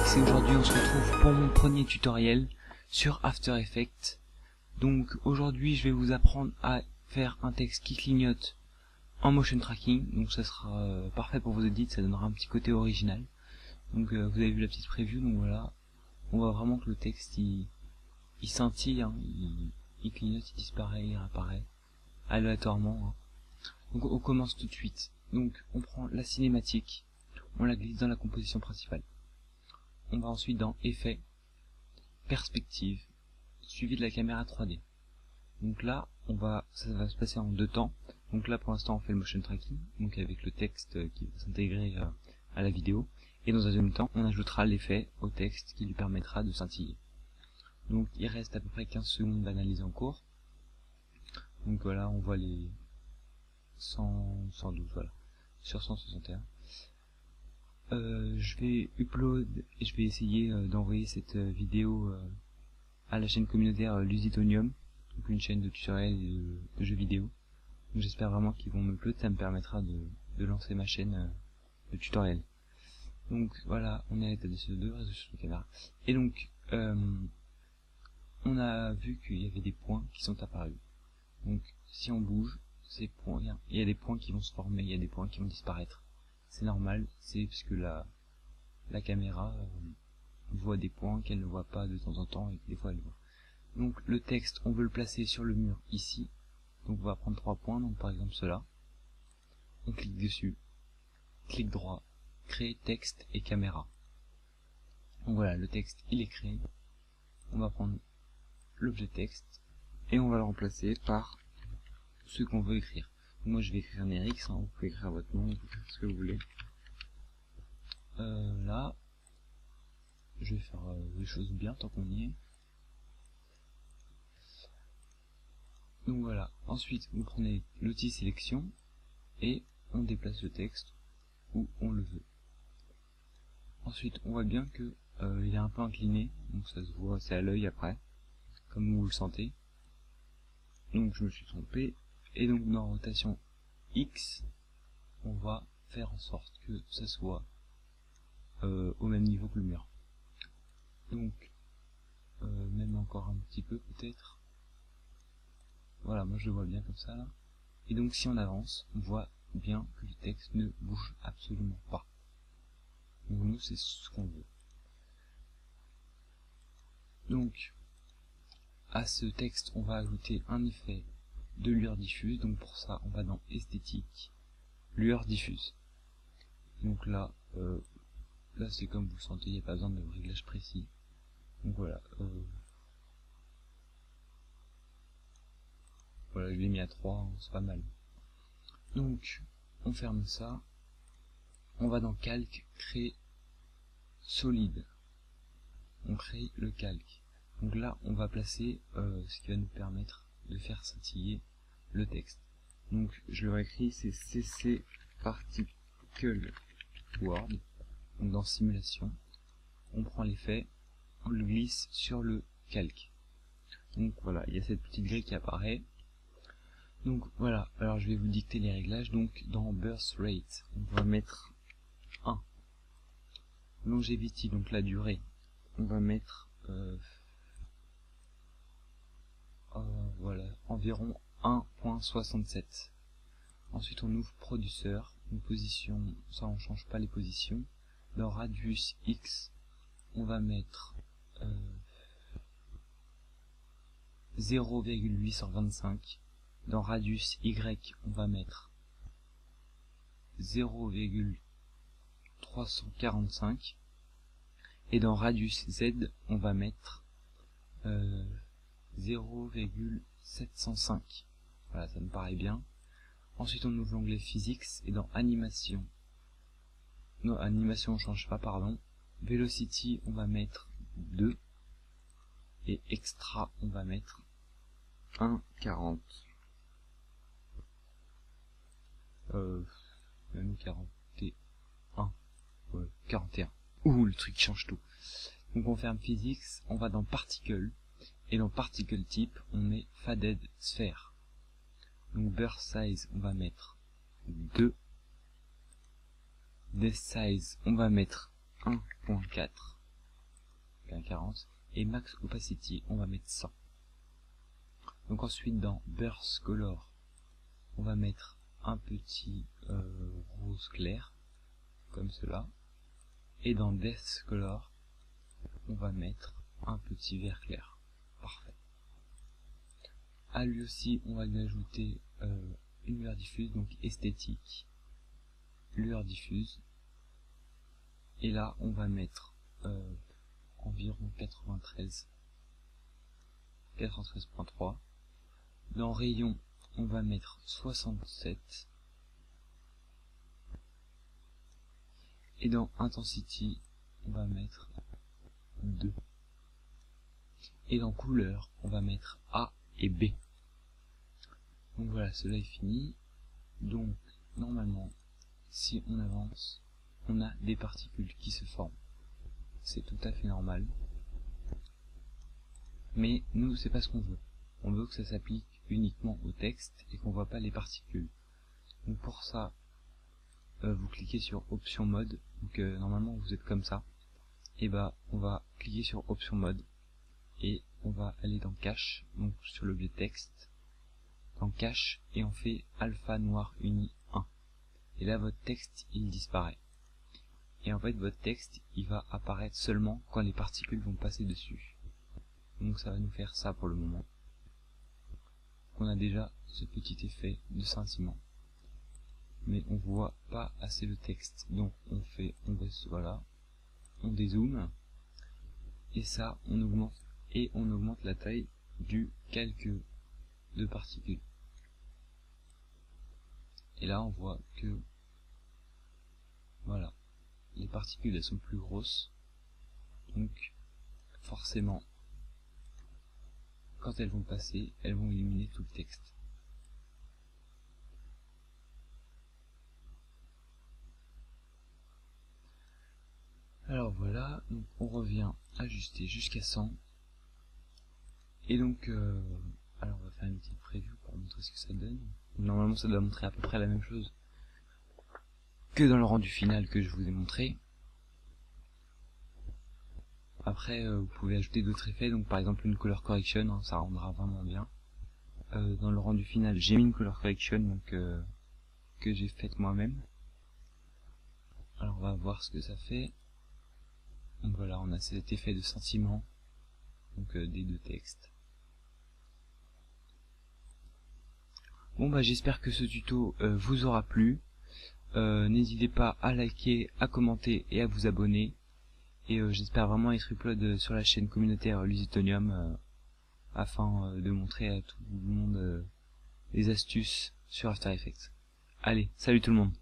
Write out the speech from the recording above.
Alex et aujourd'hui on se retrouve pour mon premier tutoriel sur After Effects. Donc aujourd'hui je vais vous apprendre à faire un texte qui clignote en motion tracking, donc ça sera parfait pour vos edits, ça donnera un petit côté original. Donc vous avez vu la petite preview, donc voilà, on voit vraiment que le texte il scintille, hein, il clignote, il disparaît, il réapparaît aléatoirement. Donc on commence tout de suite. Donc on prend la cinématique, on la glisse dans la composition principale. On va ensuite dans Effet, Perspective, suivi de la caméra 3D. Donc là, ça va se passer en deux temps. Donc là, pour l'instant, on fait le motion tracking, donc avec le texte qui va s'intégrer à la vidéo. Et dans un deuxième temps, on ajoutera l'effet au texte qui lui permettra de scintiller. Donc il reste à peu près 15 secondes d'analyse en cours. Donc voilà, on voit les 112, voilà, sur 161. Je vais upload et je vais essayer d'envoyer cette vidéo à la chaîne communautaire Lusitonium, donc une chaîne de tutoriels et de jeux vidéo. Donc j'espère vraiment qu'ils vont me upload, ça me permettra de lancer ma chaîne de tutoriels. Donc voilà, on est à l'état de CO2, résolution de caméra. Et donc on a vu qu'il y avait des points qui sont apparus. Donc si on bouge ces points, il y a des points qui vont se former, il y a des points qui vont disparaître. C'est normal, c'est parce que la caméra voit des points qu'elle ne voit pas de temps en temps et que des fois elle voit. Donc le texte, on veut le placer sur le mur ici. Donc on va prendre 3 points, donc par exemple cela. On clique dessus, clic droit, créer texte et caméra. Donc voilà, le texte il est créé. On va prendre l'objet texte et on va le remplacer par ce qu'on veut écrire. Donc moi je vais écrire un RX, hein, vous pouvez écrire votre nom, vous pouvez faire ce que vous voulez. Là, je vais faire les choses bien tant qu'on y est. Donc voilà, ensuite vous prenez l'outil sélection et on déplace le texte où on le veut. Ensuite on voit bien que il est un peu incliné, donc ça se voit, c'est à l'œil après, comme vous le sentez. Donc je me suis trompé, et donc dans rotation X, on va faire en sorte que ça soit au même niveau que le mur. Donc même encore un petit peu peut-être. Voilà, moi je le vois bien comme ça là. Et donc si on avance, on voit bien que le texte ne bouge absolument pas. Donc nous c'est ce qu'on veut. Donc à ce texte on va ajouter un effet de lueur diffuse. Donc pour ça on va dans esthétique, lueur diffuse. Donc là là c'est comme vous le sentez, il n'y a pas besoin de réglage précis. Donc voilà, voilà, je l'ai mis à 3, hein, c'est pas mal. Donc on ferme ça, on va dans calque, créer solide, on crée le calque. Donc là on va placer ce qui va nous permettre de faire scintiller le texte. Donc je le réécris, c'est CC Particle Word. Donc dans simulation, on prend l'effet, on le glisse sur le calque. Donc voilà, il y a cette petite grille qui apparaît. Donc voilà, alors je vais vous dicter les réglages. Donc dans Burst Rate, on va mettre 1. Longevity, donc la durée, on va mettre voilà, environ 1.67. Ensuite on ouvre Producer, une position, ça on change pas les positions. Dans Radius X, on va mettre 0,825. Dans Radius Y, on va mettre 0,345. Et dans Radius Z, on va mettre 0,705. Voilà, ça me paraît bien. Ensuite, on ouvre l'onglet Physics et dans Animation. Non, Animation, on change pas, pardon. Velocity, on va mettre 2. Et Extra, on va mettre 1,40. Même 41. Ouais, 41. Ouh, le truc change tout. Donc on ferme Physics, on va dans Particle. Et dans Particle Type, on met Faded Sphere. Donc Burst Size, on va mettre 2. Depth Size, on va mettre 1.4. un 40, et max opacity, on va mettre 100. Donc ensuite dans burst color, on va mettre un petit rose clair, comme cela, et dans depth color, on va mettre un petit vert clair. Parfait. À lui aussi, on va lui ajouter une lueur diffuse, donc esthétique, lueur diffuse, et là on va mettre environ 93.3. Dans rayon, on va mettre 67, et dans intensity, on va mettre 2, et dans couleur, on va mettre A et B. Donc voilà, cela est fini. Donc normalement, si on avance, on a des particules qui se forment. C'est tout à fait normal. Mais nous, c'est pas ce qu'on veut. On veut que ça s'applique uniquement au texte et qu'on voit pas les particules. Donc pour ça, vous cliquez sur option mode. Donc normalement vous êtes comme ça. Et bah on va cliquer sur option mode et on va aller dans cache, donc sur l'objet texte, dans cache, et on fait alpha noir uni 1. Et là votre texte il disparaît. Et en fait votre texte il va apparaître seulement quand les particules vont passer dessus. Donc ça va nous faire ça pour le moment. On a déjà ce petit effet de scintillement, mais on voit pas assez le texte. Donc on baisse, voilà, on dézoome, et ça on augmente la taille du calque de particules. Et là on voit que voilà, les particules elles sont plus grosses, donc forcément quand elles vont passer, elles vont éliminer tout le texte. Alors voilà, donc on revient ajuster jusqu'à 100. Et donc, alors on va faire une petite preview pour montrer ce que ça donne. Normalement ça doit montrer à peu près la même chose que dans le rendu final que je vous ai montré. Après vous pouvez ajouter d'autres effets, donc par exemple une color correction, hein, ça rendra vraiment bien. Dans le rendu final j'ai mis une color correction donc, que j'ai faite moi-même. Alors on va voir ce que ça fait. Donc voilà, on a cet effet de sentiment, donc des deux textes. Bon bah j'espère que ce tuto vous aura plu. N'hésitez pas à liker, à commenter et à vous abonner. Et j'espère vraiment être upload sur la chaîne communautaire Lusitonium afin de montrer à tout le monde les astuces sur After Effects. Allez, salut tout le monde!